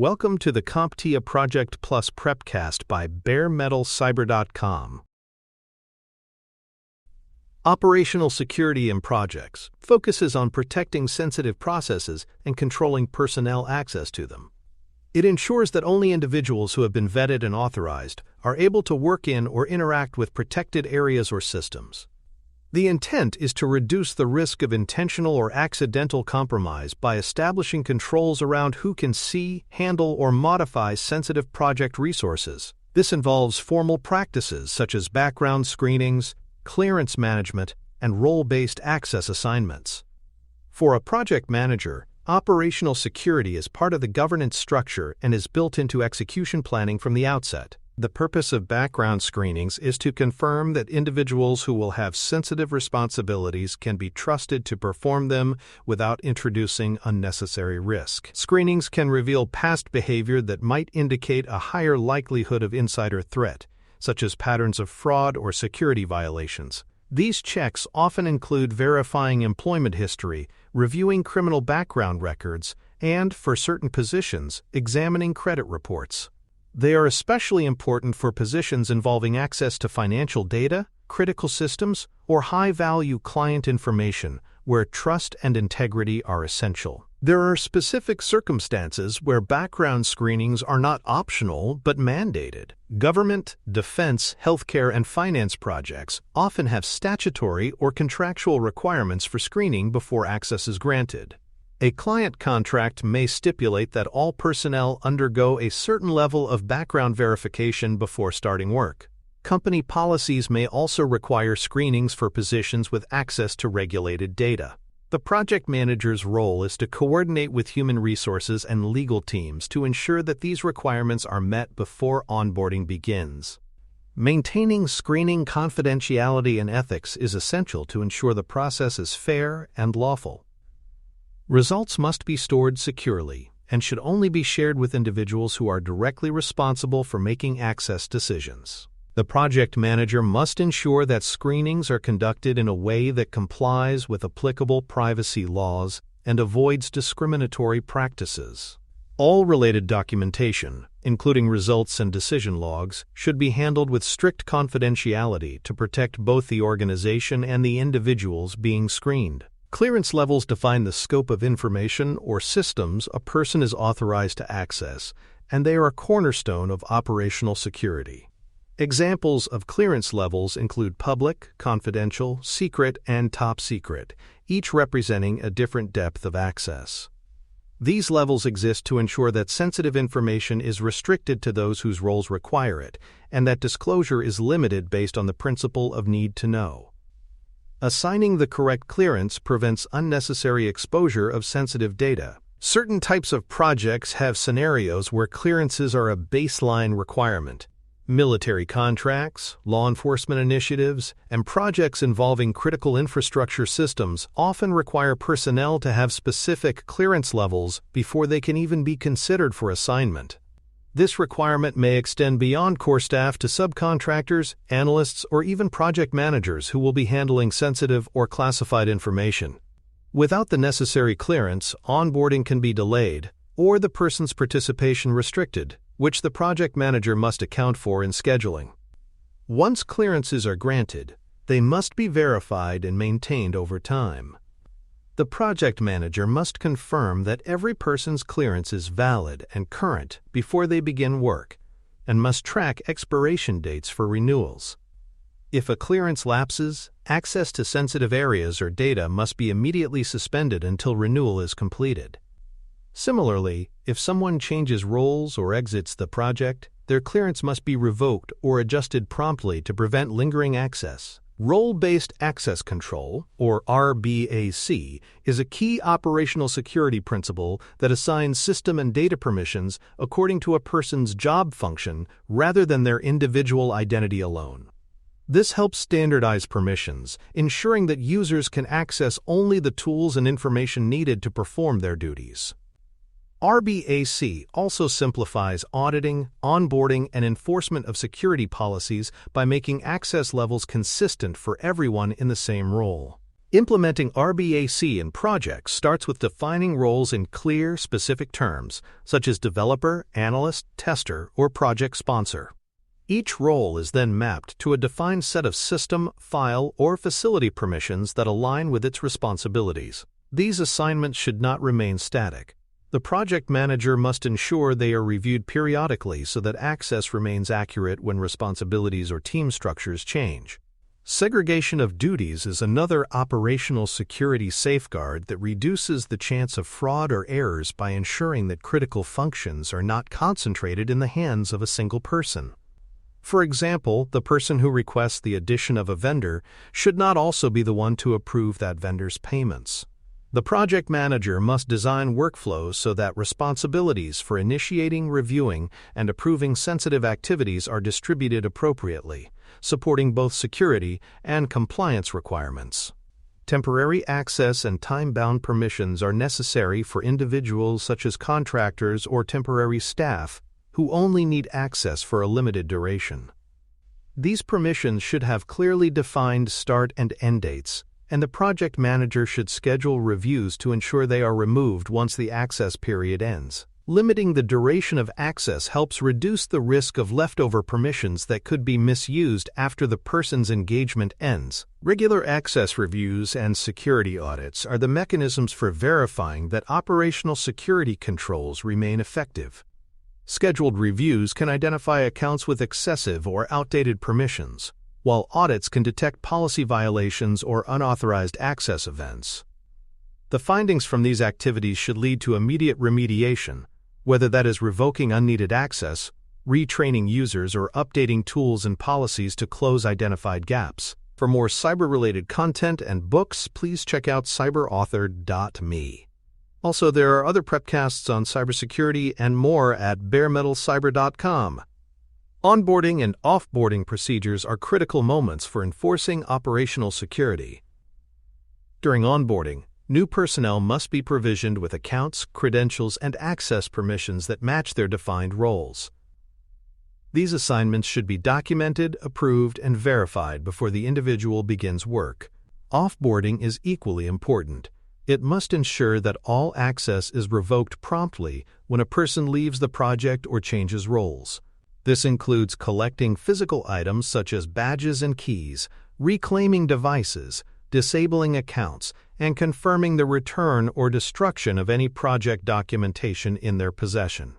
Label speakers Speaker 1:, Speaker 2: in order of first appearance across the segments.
Speaker 1: Welcome to the CompTIA Project Plus Prepcast by baremetalcyber.com. Operational security in projects focuses on protecting sensitive processes and controlling personnel access to them. It ensures that only individuals who have been vetted and authorized are able to work in or interact with protected areas or systems. The intent is to reduce the risk of intentional or accidental compromise by establishing controls around who can see, handle, or modify sensitive project resources. This involves formal practices such as background screenings, clearance management, and role-based access assignments. For a project manager, operational security is part of the governance structure and is built into execution planning from the outset. The purpose of background screenings is to confirm that individuals who will have sensitive responsibilities can be trusted to perform them without introducing unnecessary risk. Screenings can reveal past behavior that might indicate a higher likelihood of insider threat, such as patterns of fraud or security violations. These checks often include verifying employment history, reviewing criminal background records, and, for certain positions, examining credit reports. They are especially important for positions involving access to financial data, critical systems, or high-value client information, where trust and integrity are essential. There are specific circumstances where background screenings are not optional but mandated. Government, defense, healthcare, and finance projects often have statutory or contractual requirements for screening before access is granted. A client contract may stipulate that all personnel undergo a certain level of background verification before starting work. Company policies may also require screenings for positions with access to regulated data. The project manager's role is to coordinate with human resources and legal teams to ensure that these requirements are met before onboarding begins. Maintaining screening confidentiality and ethics is essential to ensure the process is fair and lawful. Results must be stored securely and should only be shared with individuals who are directly responsible for making access decisions. The project manager must ensure that screenings are conducted in a way that complies with applicable privacy laws and avoids discriminatory practices. All related documentation, including results and decision logs, should be handled with strict confidentiality to protect both the organization and the individuals being screened. Clearance levels define the scope of information or systems a person is authorized to access, and they are a cornerstone of operational security. Examples of clearance levels include public, confidential, secret, and top secret, each representing a different depth of access. These levels exist to ensure that sensitive information is restricted to those whose roles require it, and that disclosure is limited based on the principle of need to know. Assigning the correct clearance prevents unnecessary exposure of sensitive data. Certain types of projects have scenarios where clearances are a baseline requirement. Military contracts, law enforcement initiatives, and projects involving critical infrastructure systems often require personnel to have specific clearance levels before they can even be considered for assignment. This requirement may extend beyond core staff to subcontractors, analysts, or even project managers who will be handling sensitive or classified information. Without the necessary clearance, onboarding can be delayed, or the person's participation restricted, which the project manager must account for in scheduling. Once clearances are granted, they must be verified and maintained over time. The project manager must confirm that every person's clearance is valid and current before they begin work, and must track expiration dates for renewals. If a clearance lapses, access to sensitive areas or data must be immediately suspended until renewal is completed. Similarly, if someone changes roles or exits the project, their clearance must be revoked or adjusted promptly to prevent lingering access. Role-based access control, or RBAC, is a key operational security principle that assigns system and data permissions according to a person's job function rather than their individual identity alone. This helps standardize permissions, ensuring that users can access only the tools and information needed to perform their duties. RBAC also simplifies auditing, onboarding, and enforcement of security policies by making access levels consistent for everyone in the same role. Implementing RBAC in projects starts with defining roles in clear, specific terms, such as developer, analyst, tester, or project sponsor. Each role is then mapped to a defined set of system, file, or facility permissions that align with its responsibilities. These assignments should not remain static. The project manager must ensure they are reviewed periodically so that access remains accurate when responsibilities or team structures change. Segregation of duties is another operational security safeguard that reduces the chance of fraud or errors by ensuring that critical functions are not concentrated in the hands of a single person. For example, the person who requests the addition of a vendor should not also be the one to approve that vendor's payments. The project manager must design workflows so that responsibilities for initiating, reviewing, and approving sensitive activities are distributed appropriately, supporting both security and compliance requirements. Temporary access and time-bound permissions are necessary for individuals such as contractors or temporary staff who only need access for a limited duration. These permissions should have clearly defined start and end dates, and the project manager should schedule reviews to ensure they are removed once the access period ends. Limiting the duration of access helps reduce the risk of leftover permissions that could be misused after the person's engagement ends. Regular access reviews and security audits are the mechanisms for verifying that operational security controls remain effective. Scheduled reviews can identify accounts with excessive or outdated permissions, while audits can detect policy violations or unauthorized access events. The findings from these activities should lead to immediate remediation, whether that is revoking unneeded access, retraining users, or updating tools and policies to close identified gaps. For more cyber-related content and books, please check out cyberauthored.me. Also, there are other prepcasts on cybersecurity and more at baremetalcyber.com. Onboarding and offboarding procedures are critical moments for enforcing operational security. During onboarding, new personnel must be provisioned with accounts, credentials, and access permissions that match their defined roles. These assignments should be documented, approved, and verified before the individual begins work. Offboarding is equally important. It must ensure that all access is revoked promptly when a person leaves the project or changes roles. This includes collecting physical items such as badges and keys, reclaiming devices, disabling accounts, and confirming the return or destruction of any project documentation in their possession.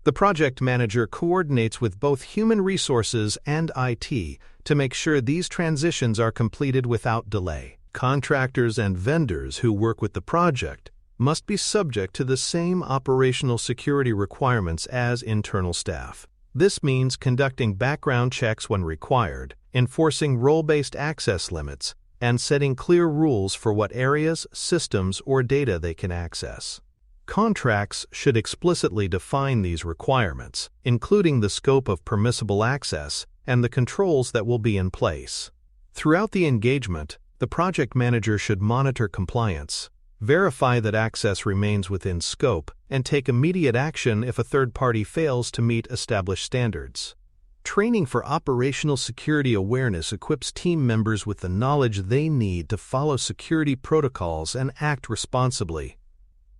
Speaker 1: The project manager coordinates with both human resources and IT to make sure these transitions are completed without delay. Contractors and vendors who work with the project must be subject to the same operational security requirements as internal staff. This means conducting background checks when required, enforcing role-based access limits, and setting clear rules for what areas, systems, or data they can access. Contracts should explicitly define these requirements, including the scope of permissible access and the controls that will be in place. Throughout the engagement, the project manager should monitor compliance, verify that access remains within scope, and take immediate action if a third party fails to meet established standards. Training for operational security awareness equips team members with the knowledge they need to follow security protocols and act responsibly.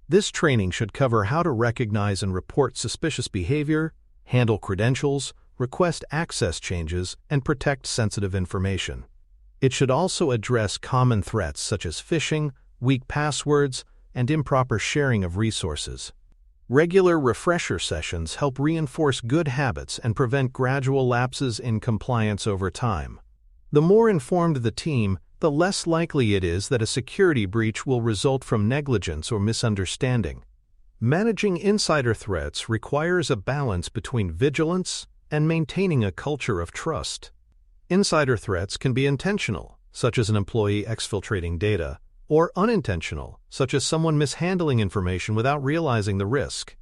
Speaker 1: This training should cover how to recognize and report suspicious behavior, handle credentials, request access changes, and protect sensitive information. It should also address common threats such as phishing, weak passwords, and improper sharing of resources. Regular refresher sessions help reinforce good habits and prevent gradual lapses in compliance over time. The more informed the team, the less likely it is that a security breach will result from negligence or misunderstanding. Managing insider threats requires a balance between vigilance and maintaining a culture of trust. Insider threats can be intentional, such as an employee exfiltrating data, or unintentional, such as someone mishandling information without realizing the risk.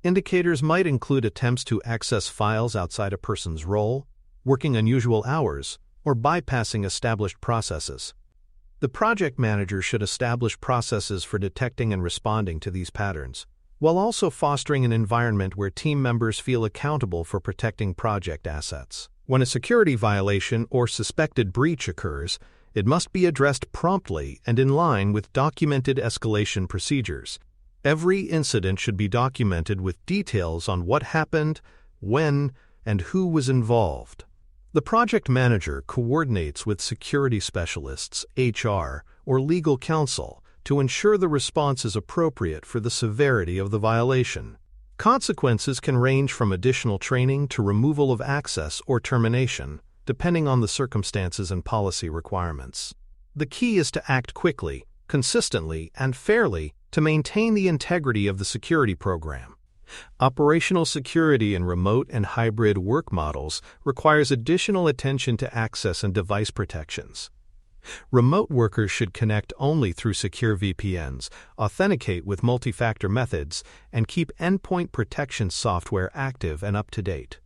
Speaker 1: Indicators might include attempts to access files outside a person's role, working unusual hours, or bypassing established processes. The project manager should establish processes for detecting and responding to these patterns, while also fostering an environment where team members feel accountable for protecting project assets. When a security violation or suspected breach occurs, It must be addressed promptly and in line with documented escalation procedures. Every incident should be documented with details on what happened, when, and who was involved. The project manager coordinates with security specialists, HR, or legal counsel to ensure the response is appropriate for the severity of the violation. Consequences can range from additional training to removal of access or termination, depending on the circumstances and policy requirements. The key is to act quickly, consistently, and fairly to maintain the integrity of the security program. Operational security in remote and hybrid work models requires additional attention to access and device protections. Remote workers should connect only through secure VPNs, authenticate with multi-factor methods, and keep endpoint protection software active and up to date.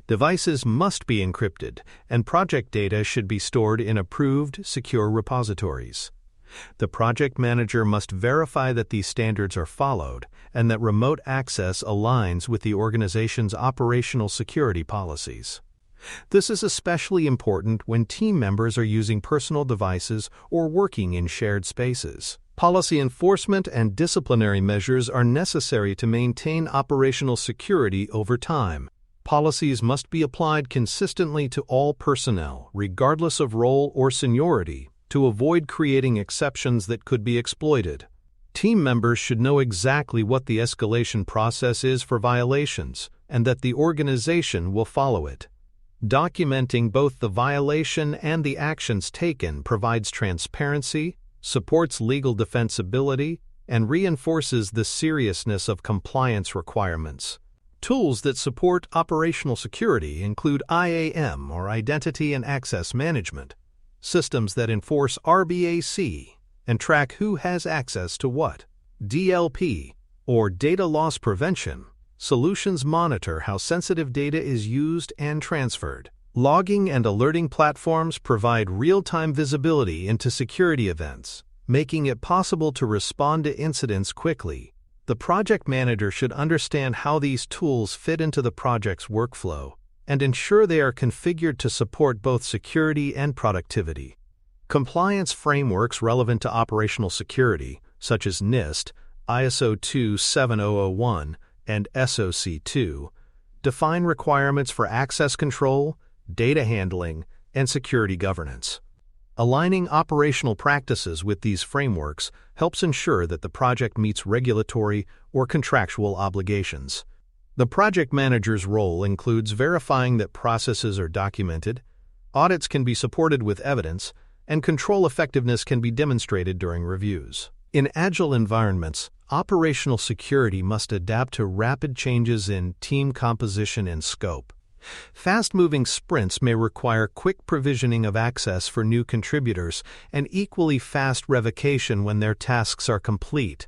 Speaker 1: Devices must be encrypted, and project data should be stored in approved, secure repositories. The project manager must verify that these standards are followed and that remote access aligns with the organization's operational security policies. This is especially important when team members are using personal devices or working in shared spaces. Policy enforcement and disciplinary measures are necessary to maintain operational security over time. Policies must be applied consistently to all personnel, regardless of role or seniority, to avoid creating exceptions that could be exploited. Team members should know exactly what the escalation process is for violations and that the organization will follow it. Documenting both the violation and the actions taken provides transparency, supports legal defensibility, and reinforces the seriousness of compliance requirements. Tools that support operational security include IAM, or Identity and Access Management, systems that enforce RBAC and track who has access to what. DLP, or Data Loss Prevention, solutions monitor how sensitive data is used and transferred. Logging and alerting platforms provide real-time visibility into security events, making it possible to respond to incidents quickly. The project manager should understand how these tools fit into the project's workflow and ensure they are configured to support both security and productivity. Compliance frameworks relevant to operational security, such as NIST, ISO 27001, and SOC 2, define requirements for access control, data handling, and security governance. Aligning operational practices with these frameworks helps ensure that the project meets regulatory or contractual obligations. The project manager's role includes verifying that processes are documented, audits can be supported with evidence, and control effectiveness can be demonstrated during reviews. In agile environments, operational security must adapt to rapid changes in team composition and scope. Fast-moving sprints may require quick provisioning of access for new contributors and equally fast revocation when their tasks are complete.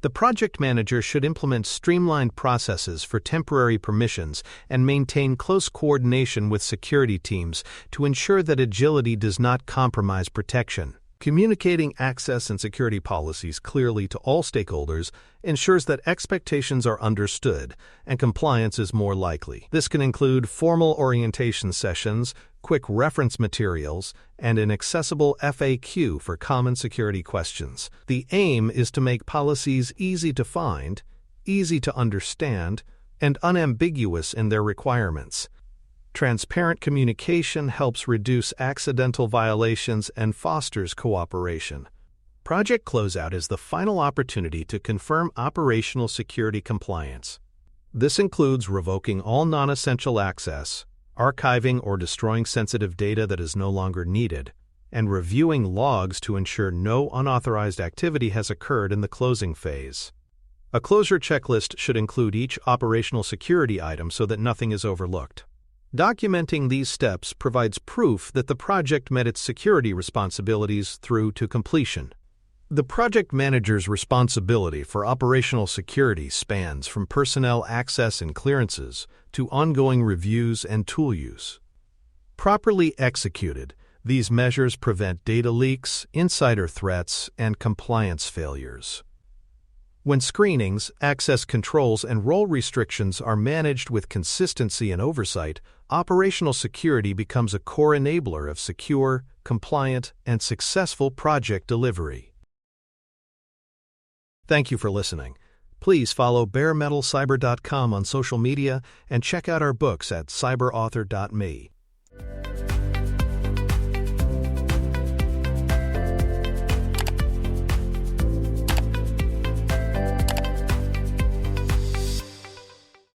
Speaker 1: The project manager should implement streamlined processes for temporary permissions and maintain close coordination with security teams to ensure that agility does not compromise protection. Communicating access and security policies clearly to all stakeholders ensures that expectations are understood and compliance is more likely. This can include formal orientation sessions, quick reference materials, and an accessible FAQ for common security questions. The aim is to make policies easy to find, easy to understand, and unambiguous in their requirements. Transparent communication helps reduce accidental violations and fosters cooperation. Project closeout is the final opportunity to confirm operational security compliance. This includes revoking all non-essential access, archiving or destroying sensitive data that is no longer needed, and reviewing logs to ensure no unauthorized activity has occurred in the closing phase. A closure checklist should include each operational security item so that nothing is overlooked. Documenting these steps provides proof that the project met its security responsibilities through to completion. The project manager's responsibility for operational security spans from personnel access and clearances to ongoing reviews and tool use. Properly executed, these measures prevent data leaks, insider threats, and compliance failures. When screenings, access controls, and role restrictions are managed with consistency and oversight, operational security becomes a core enabler of secure, compliant, and successful project delivery. Thank you for listening. Please follow baremetalcyber.com on social media and check out our books at cyberauthor.me.